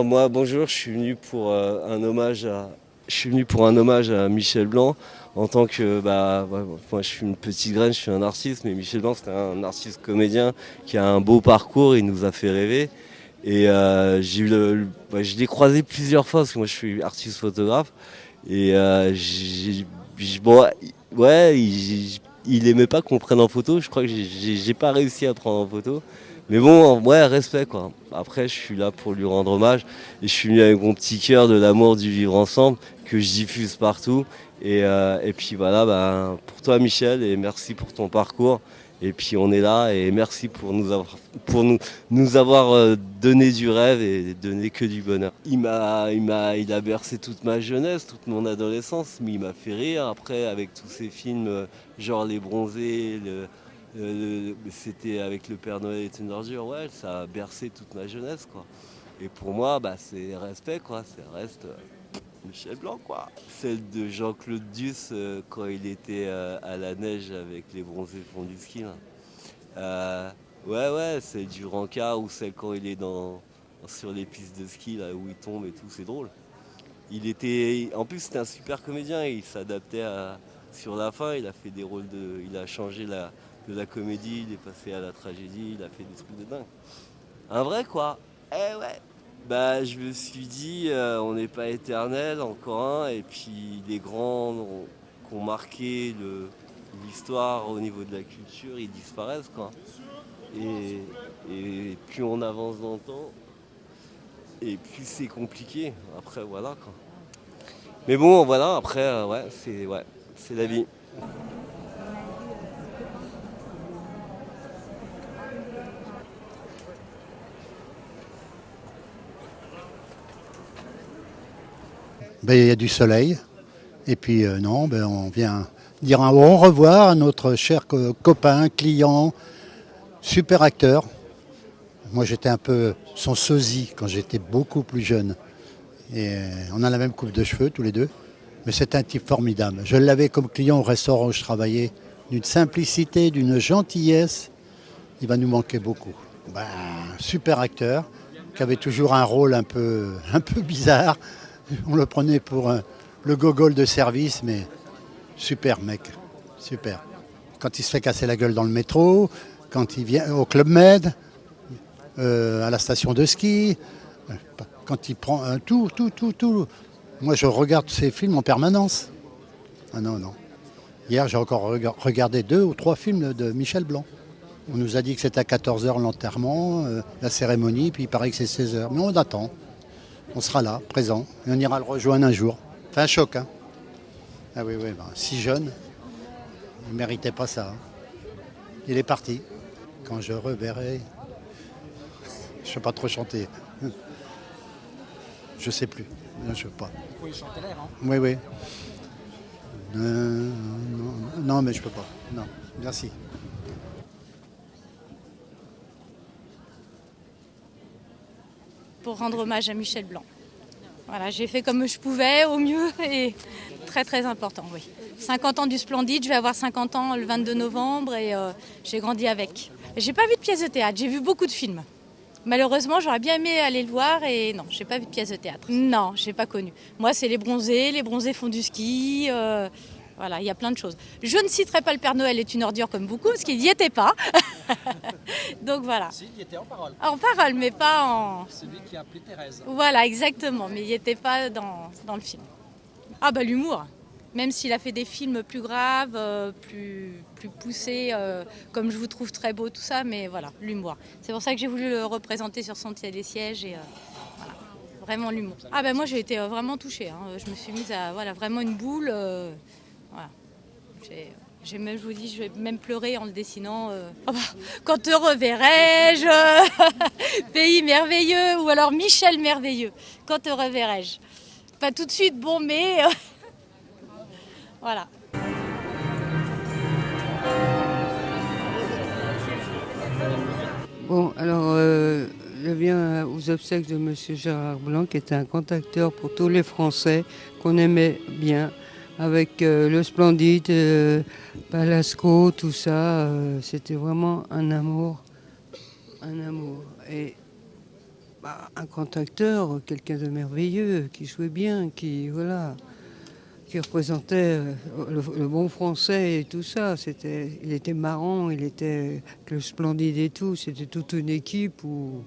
Moi, bonjour, je suis venu pour un hommage à Michel Blanc en tant que, moi, je suis une petite graine, je suis un artiste, mais Michel Blanc, c'était un artiste comédien qui a un beau parcours, il nous a fait rêver. Et je l'ai croisé plusieurs fois parce que moi, je suis artiste photographe. Et bon, ouais, il aimait pas qu'on prenne en photo. Je crois que j'ai pas réussi à prendre en photo. Mais bon, ouais, respect quoi. Après, je suis là pour lui rendre hommage. Et je suis venu avec mon petit cœur de l'amour du vivre ensemble que je diffuse partout. Et puis voilà, pour toi Michel, et merci pour ton parcours. Et puis on est là et merci nous avoir donné du rêve et donné que du bonheur. Il a bercé toute ma jeunesse, toute mon adolescence, mais il m'a fait rire. Après, avec tous ces films, genre Les Bronzés, c'était avec Le Père Noël est une ordure, ouais, ça a bercé toute ma jeunesse, quoi. Et pour moi, c'est respect, quoi. C'est reste Michel Blanc, quoi. Celle de Jean-Claude Duss quand il était à la neige avec Les Bronzés font du ski, là. Euh, ouais, celle du rencard ou celle quand il est sur les pistes de ski, là où il tombe et tout, c'est drôle. En plus, c'était un super comédien, il s'adaptait sur la fin, il a fait des rôles il a changé de la comédie, il est passé à la tragédie, il a fait des trucs de dingue. Un vrai quoi. Eh ouais. Je me suis dit, on n'est pas éternel, encore un, et puis les grands qui ont marqué l'histoire au niveau de la culture, ils disparaissent quoi. Et, et plus on avance dans le temps, et plus c'est compliqué. Après voilà quoi. Mais bon, voilà, après, c'est la vie. Il y a du soleil. Et puis non, on vient dire un au revoir à notre cher copain, client, super acteur. Moi j'étais un peu son sosie quand j'étais beaucoup plus jeune. Et on a la même coupe de cheveux tous les deux. Mais c'est un type formidable. Je l'avais comme client au restaurant où je travaillais. D'une simplicité, d'une gentillesse. Il va nous manquer beaucoup. Super acteur, qui avait toujours un rôle un peu bizarre. On le prenait pour le gogol de service, mais super mec, super. Quand il se fait casser la gueule dans le métro, quand il vient au Club Med, à la station de ski, quand il prend tout. Moi, je regarde ces films en permanence. Ah non, non. Hier, j'ai encore regardé 2 ou 3 films de Michel Blanc. On nous a dit que c'était à 14 heures l'enterrement, la cérémonie, puis il paraît que c'est 16 heures. Mais on attend. On sera là, présent, et on ira le rejoindre un jour. C'est un choc, hein. Ah oui, si jeune, il ne méritait pas ça, hein. Il est parti. Quand je reverrai, je ne sais pas trop chanter. Je sais plus. Je sais pas. Vous pouvez chanter l'air, hein. Oui. Non, mais je peux pas. Non, merci. Pour rendre hommage à Michel Blanc. Voilà, j'ai fait comme je pouvais, au mieux, et très très important, oui. 50 ans du Splendide, je vais avoir 50 ans le 22 novembre et j'ai grandi avec. J'ai pas vu de pièce de théâtre, j'ai vu beaucoup de films. Malheureusement, j'aurais bien aimé aller le voir et non, j'ai pas vu de pièce de théâtre. Non, j'ai pas connu. Moi, c'est les bronzés font du ski, voilà, il y a plein de choses. Je ne citerai pas le Père Noël est une ordure comme beaucoup, parce qu'il n'y était pas. Donc voilà. Si, il était en parole. En parole, mais pas en... Celui qui a appelé Thérèse. Voilà, exactement, mais il n'y était pas dans le film. Ah l'humour. Même s'il a fait des films plus graves, plus poussés, comme Je vous trouve très beau, tout ça, mais voilà, l'humour. C'est pour ça que j'ai voulu le représenter sur son télésiège et voilà, vraiment l'humour. Moi j'ai été vraiment touchée, hein. Je me suis mise à vraiment une boule. Voilà. Je vous dis, je vais même pleurer en le dessinant. Quand te reverrai-je Pays merveilleux, ou alors Michel merveilleux. Quand te reverrai-je Pas tout de suite, bon, mais voilà. Bon, alors, je viens aux obsèques de Monsieur Gérard Blanc, qui était un grand acteur pour tous les Français, qu'on aimait bien, avec le Splendide, Palasco, tout ça. C'était vraiment un amour. Et un grand acteur, quelqu'un de merveilleux, qui jouait bien, qui représentait le bon français et tout ça. Il était marrant, il était avec le Splendide et tout. C'était toute une équipe où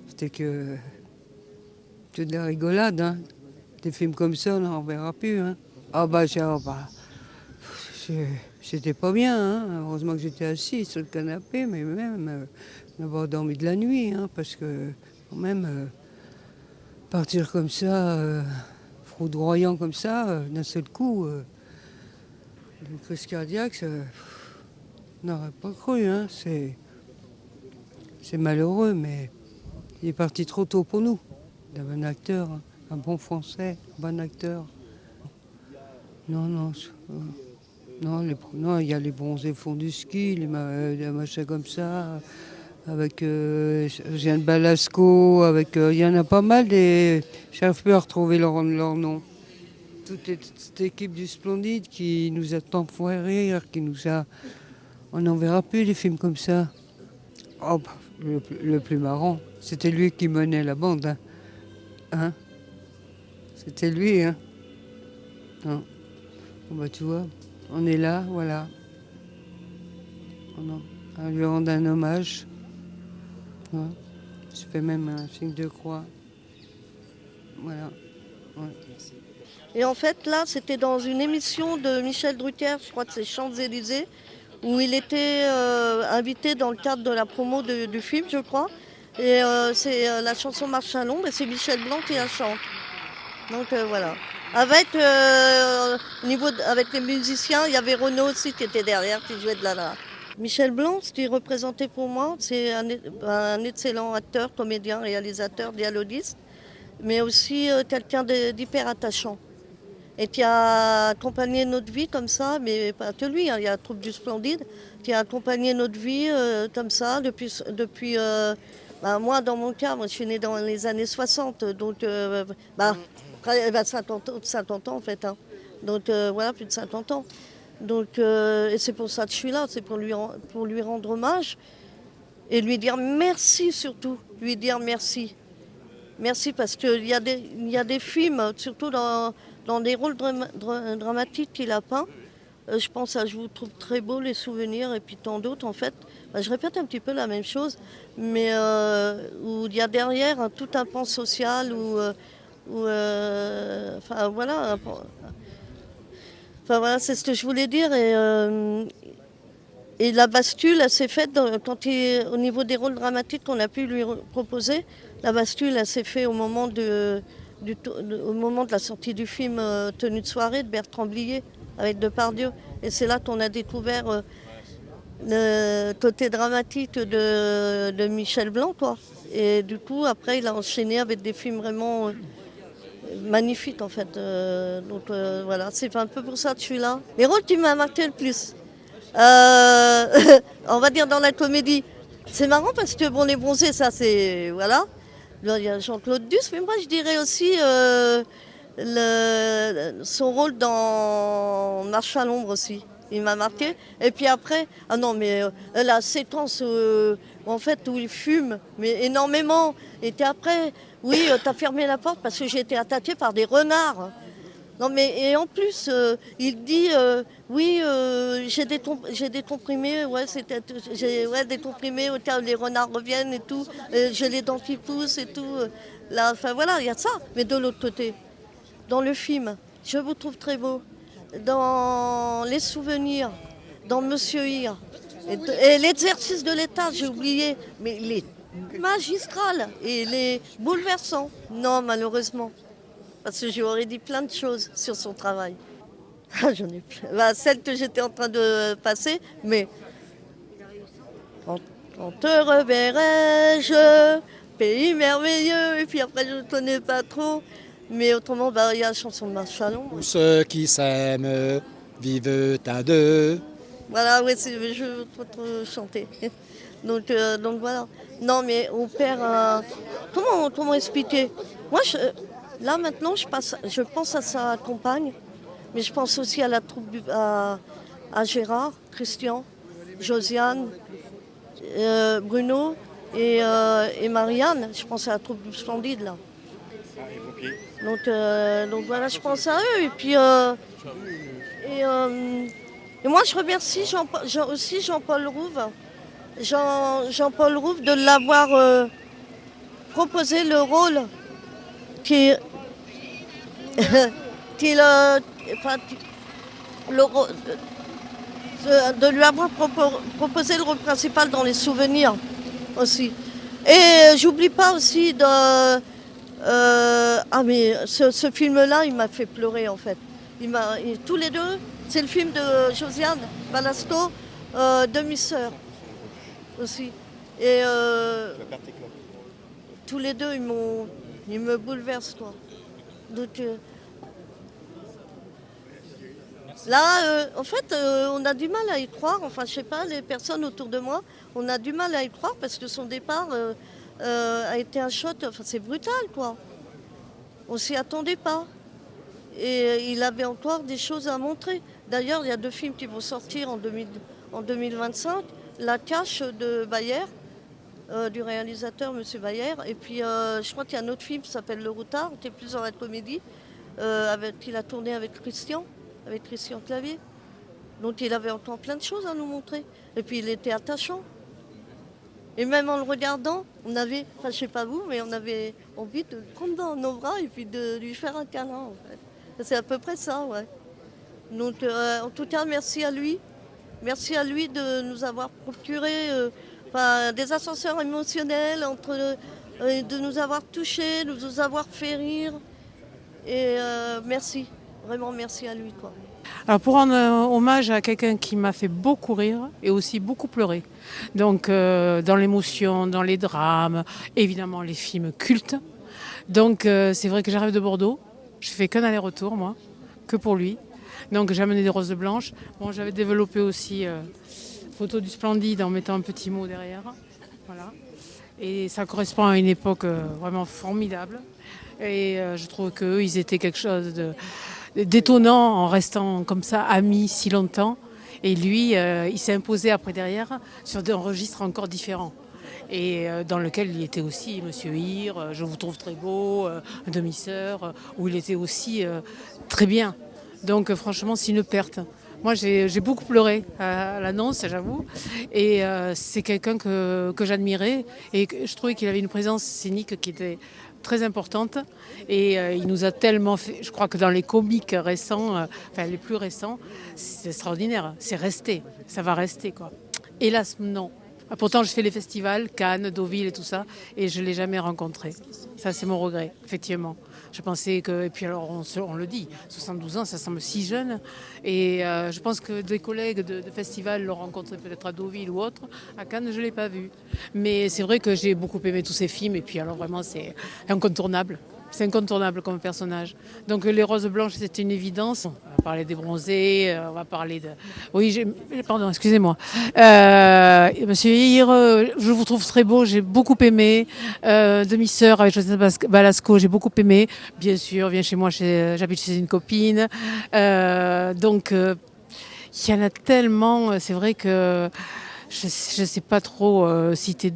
c'était que de la rigolade. Hein. Des films comme ça, on n'en verra plus. Hein. J'étais pas bien. Hein. Heureusement que j'étais assis sur le canapé, mais même d'avoir dormi de la nuit, hein, parce que quand même partir comme ça, foudroyant comme ça, d'un seul coup, une crise cardiaque, on n'aurait pas cru. Hein. C'est malheureux, mais il est parti trop tôt pour nous. Un bon acteur, hein, un bon français, un bon acteur. Non, il y a les bronzés fonds du ski, les machins comme ça, avec Jeanne Balasco, il y en a pas mal, j'arrive plus à retrouver leur nom. Cette équipe du Splendide qui nous a tant fait rire, on n'en verra plus des films comme ça. Oh, le plus marrant, c'était lui qui menait la bande. Hein, c'était lui, hein. Non. Bon, tu vois, on est là, voilà. On lui rend un hommage. Ouais. Je fais même un signe de croix. Voilà. Ouais. Et en fait, là, c'était dans une émission de Michel Drucker, je crois que c'est Champs-Élysées, où il était invité dans le cadre de la promo du film, je crois. Et c'est la chanson Marche à l'ombre, et c'est Michel Blanc qui la chante. Donc voilà. Avec les musiciens, il y avait Renaud aussi qui était derrière, qui jouait de la. Michel Blanc, ce qu'il représentait pour moi, c'est un excellent acteur, comédien, réalisateur, dialoguiste, mais aussi quelqu'un d'hyper attachant. Et qui a accompagné notre vie comme ça, mais pas que lui, hein, il y a la troupe du Splendide, qui a accompagné notre vie comme ça depuis moi, dans mon cas, je suis née dans les années 60, donc près 50 ans en fait. Hein. Donc voilà, plus de 50 ans. Donc, et c'est pour ça que je suis là, c'est pour lui rendre hommage et lui dire merci surtout, lui dire merci. Merci parce qu'il y a des films, surtout dans des rôles dramatiques qu'il a peints. Je pense à Je vous trouve très beau, Les souvenirs et puis tant d'autres en fait. Je répète un petit peu la même chose, mais où il y a derrière tout un pan social, enfin voilà, c'est ce que je voulais dire. Et la bascule, elle s'est faite au niveau des rôles dramatiques qu'on a pu lui proposer. La bascule, elle s'est faite au moment de la sortie du film Tenue de soirée de Bertrand Blier avec Depardieu. Et c'est là qu'on a découvert le côté dramatique de Michel Blanc, quoi. Et du coup, après, il a enchaîné avec des films vraiment magnifiques, en fait. Donc voilà, c'est un peu pour ça que je suis là. Les rôles qui m'ont marqué le plus, on va dire dans la comédie. C'est marrant parce que bon, les bronzés, ça c'est voilà. Il y a Jean-Claude Duss, mais moi je dirais aussi son rôle dans Marche à l'ombre aussi. Il m'a marqué. Et puis après, la séquence en fait où il fume, mais énormément. Et puis après, oui, t'as fermé la porte parce que j'ai été attaquée par des renards. Non mais et en plus, il dit oui, j'ai des comprimés, des comprimés au cas où les renards reviennent et tout. J'ai les dents qui poussent et tout. Là, enfin voilà, il y a ça. Mais de l'autre côté, dans le film, Je vous trouve très beau. Dans Les souvenirs, dans Monsieur Hir, et l'exercice de l'État, j'ai oublié, mais il est magistral et il est bouleversant. Non, malheureusement. Parce que j'aurais dit plein de choses sur son travail. J'en ai plein. Celle que j'étais en train de passer, mais quand te reverrai-je, pays merveilleux, et puis après je ne connais pas trop. Mais autrement, il y a la chanson de Marche à l'ombre. Tous ceux qui s'aiment vivent à deux. Voilà, oui, je veux trop chanter. Donc voilà. Non, mais on perd un. Comment expliquer? Moi, là maintenant, je pense à sa compagne, mais je pense aussi à la troupe à Gérard, Christian, Josiane, Bruno, et Marianne. Je pense à la troupe du Splendide, là. Donc voilà, je pense à eux. Et moi, je remercie aussi Jean-Paul Rouve. Jean-Paul Rouve de l'avoir proposé le rôle qui est, qui est de lui avoir proposé le rôle principal dans Les Souvenirs aussi. Et j'oublie pas aussi mais ce film-là, il m'a fait pleurer en fait. Tous les deux, c'est le film de Josiane Balasco, Demi-sœur aussi. Et tous les deux, ils me bouleversent, toi. Donc, là, en fait, on a du mal à y croire. Enfin, je sais pas, les personnes autour de moi, on a du mal à y croire parce que son départ a été un choc. Enfin, c'est brutal, quoi. On s'y attendait pas. Et il avait encore des choses à montrer. D'ailleurs, il y a 2 films qui vont sortir en 2025. La Cache de Bayer, du réalisateur M. Bayer. Et puis, je crois qu'il y a un autre film qui s'appelle Le Routard, qui est plus dans la comédie, qu'il a tourné avec Christian Clavier. Donc il avait encore plein de choses à nous montrer. Et puis il était attachant. Et même en le regardant, on avait, enfin je sais pas vous, mais on avait envie de le prendre dans nos bras et puis de lui faire un câlin en fait. C'est à peu près ça, ouais. Donc en tout cas, merci à lui. Merci à lui de nous avoir procuré des ascenseurs émotionnels, de nous avoir touchés, de nous avoir fait rire. Et merci, vraiment merci à lui, quoi. Alors pour rendre hommage à quelqu'un qui m'a fait beaucoup rire et aussi beaucoup pleurer. Donc dans l'émotion, dans les drames, évidemment les films cultes. Donc c'est vrai que j'arrive de Bordeaux, je fais qu'un aller-retour moi, que pour lui. Donc j'ai amené des roses blanches. Bon, j'avais développé aussi photo du Splendide en mettant un petit mot derrière. Voilà. Et ça correspond à une époque vraiment formidable. Et je trouve qu'eux, ils étaient quelque chose d'étonnant en restant comme ça amis si longtemps. Et lui, il s'est imposé après derrière sur des registres encore différents. Et dans lequel il était aussi Monsieur Hir, Je vous trouve très beau, Demi-sœur, où il était aussi très bien. Donc franchement, c'est une perte. Moi, j'ai beaucoup pleuré à l'annonce, j'avoue. Et c'est quelqu'un que j'admirais. Et je trouvais qu'il avait une présence scénique qui était très importante. Et il nous a tellement fait... Je crois que dans les comiques récents, les plus récents, c'est extraordinaire. C'est resté. Ça va rester, quoi. Hélas, non. Pourtant, je fais les festivals, Cannes, Deauville et tout ça, et je ne l'ai jamais rencontré. Ça, c'est mon regret, effectivement. Je pensais que... Et puis alors, on le dit, 72 ans, ça semble si jeune. Et je pense que des collègues de festival l'ont rencontré peut-être à Deauville ou autre. À Cannes, je ne l'ai pas vu. Mais c'est vrai que j'ai beaucoup aimé tous ces films. Et puis alors, vraiment, c'est incontournable. C'est incontournable comme personnage. Donc les roses blanches, c'est une évidence. On va parler des bronzés, on va parler de... Oui, pardon, excusez-moi. Monsieur Hir, je vous trouve très beau, j'ai beaucoup aimé. Demi-sœur avec Josiane Balasco, j'ai beaucoup aimé. Bien sûr, viens chez moi, j'habite chez une copine. Donc, il y en a tellement, c'est vrai que... Je ne sais pas trop citer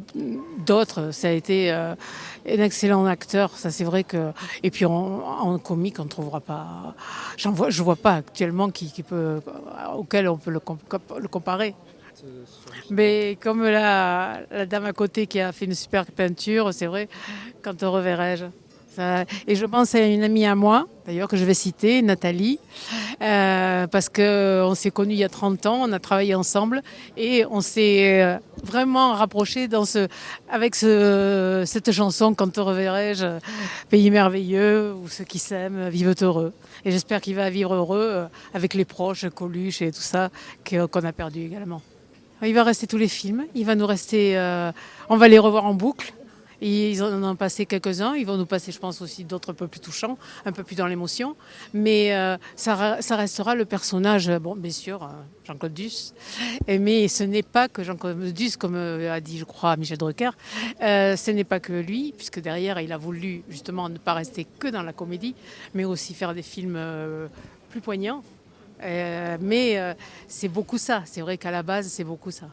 d'autres. Ça a été un excellent acteur. Ça, c'est vrai que. Et puis en comique, on ne trouvera pas. Je vois pas actuellement auquel on peut le comparer. Mais comme la dame à côté qui a fait une super peinture, c'est vrai. Quand te reverrai-je? Et je pense à une amie à moi, d'ailleurs, que je vais citer, Nathalie, parce qu'on s'est connus il y a 30 ans, on a travaillé ensemble et on s'est vraiment rapprochés avec cette chanson, Quand te reverrai-je, Pays merveilleux, où ceux qui s'aiment vivent heureux. Et j'espère qu'il va vivre heureux avec les proches, Coluche et tout ça, qu'on a perdu également. Il va rester tous les films, il va nous rester, on va les revoir en boucle. Ils en ont passé quelques-uns, ils vont nous passer, je pense, aussi d'autres un peu plus touchants, un peu plus dans l'émotion. Mais ça restera le personnage, bon, bien sûr, Jean-Claude Duss. Mais ce n'est pas que Jean-Claude Duss, comme a dit, je crois, Michel Drucker. Ce n'est pas que lui, puisque derrière, il a voulu justement ne pas rester que dans la comédie, mais aussi faire des films plus poignants. Mais c'est beaucoup ça. C'est vrai qu'à la base, c'est beaucoup ça.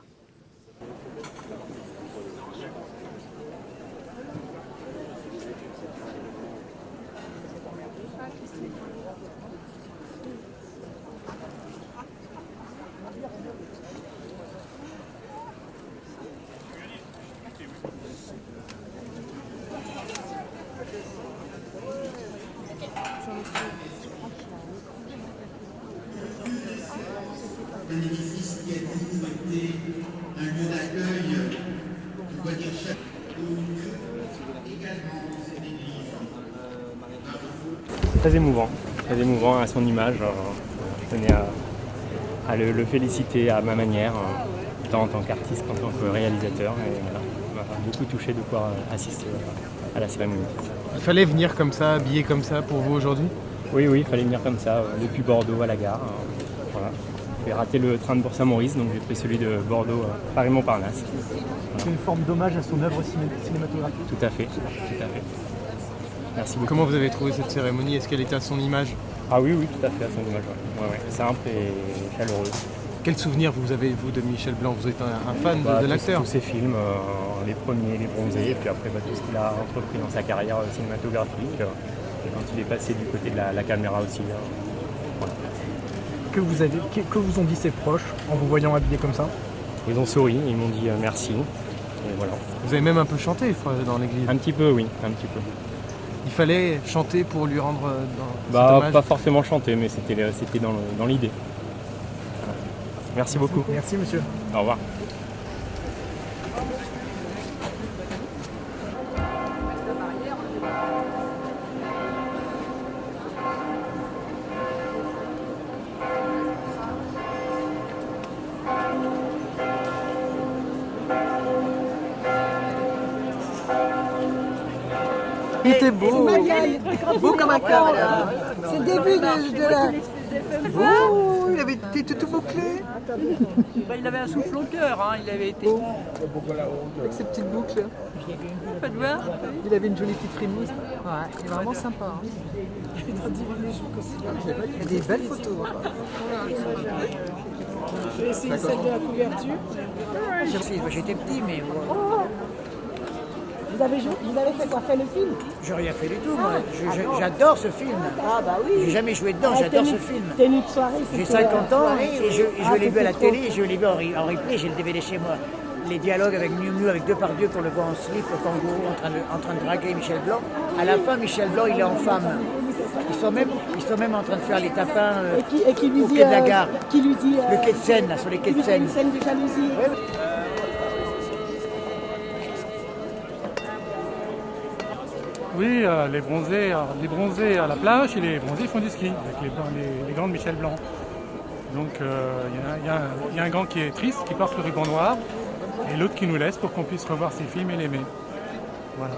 C'est très émouvant à son image. Je tenais à le féliciter à ma manière, tant en tant qu'artiste qu'en tant que réalisateur. Et voilà, ça m'a beaucoup touché de pouvoir assister à la cérémonie. Il fallait venir comme ça, habillé comme ça pour vous aujourd'hui? Oui, il fallait venir comme ça, depuis Bordeaux à la gare. Voilà. J'ai raté le train de Bourg-Saint-Maurice, donc j'ai pris celui de Bordeaux, Paris-Montparnasse. Voilà. C'est une forme d'hommage à son œuvre cinématographique. Tout à fait. Merci beaucoup. Comment vous avez trouvé cette cérémonie? Est-ce qu'elle était à son image? Ah oui, tout à fait, à son image. Ouais. Simple et chaleureux. Quel souvenir vous avez, vous, de Michel Blanc? Vous êtes un fan de l'acteur? Tous ses films, les premiers, les bronzés, et puis après tout ce qu'il a entrepris dans sa carrière cinématographique. Et quand il est passé du côté de la caméra aussi. Voilà. Que vous ont dit ses proches en vous voyant habillé comme ça? Ils ont souri, ils m'ont dit merci. Et voilà. Vous avez même un peu chanté, je crois, dans l'église? Un petit peu, oui, un petit peu. Il fallait chanter pour lui rendre cet hommage? Pas forcément chanter, mais c'était dans l'idée. Voilà. Merci beaucoup. Merci monsieur. Au revoir. Il était beau, beau comme un cœur. C'est le début de la... Oh, il avait été tout bouclé. Il avait un souffle au cœur, hein. Il avait été... Avec ses petites boucles. Pas de voir. Il avait une jolie petite frimousse. Ouais, il est vraiment sympa. Hein. Il y a des belles photos. J'ai essayé celle de la couverture. J'étais petit, mais... Vous avez fait quoi? Fait le film? J'ai rien fait du tout, moi. J'adore ce film. Ah bah oui. J'ai jamais joué dedans, j'adore ce film. Tenue de soirée. J'ai 50 ans et je l'ai vu à la télé et je l'ai vu en replay, j'ai le DVD chez moi. Les dialogues avec Miu Miu, avec Depardieu pour le voir en slip, au kangourou, en train de draguer Michel Blanc. À la fin, Michel Blanc, il est en femme. Ils sont même en train de faire les tapins et qui lui au dit, quai de la gare. Qui lui dit... le quai de Seine, là, sur les quais de Seine. Une scène de jalousie. Ouais. Oui, les bronzés à la plage et les bronzés font du ski avec les gants de Michel Blanc. Donc il y a un gant qui est triste, qui porte le ruban noir, et l'autre qui nous laisse pour qu'on puisse revoir ses films et l'aimer. Voilà.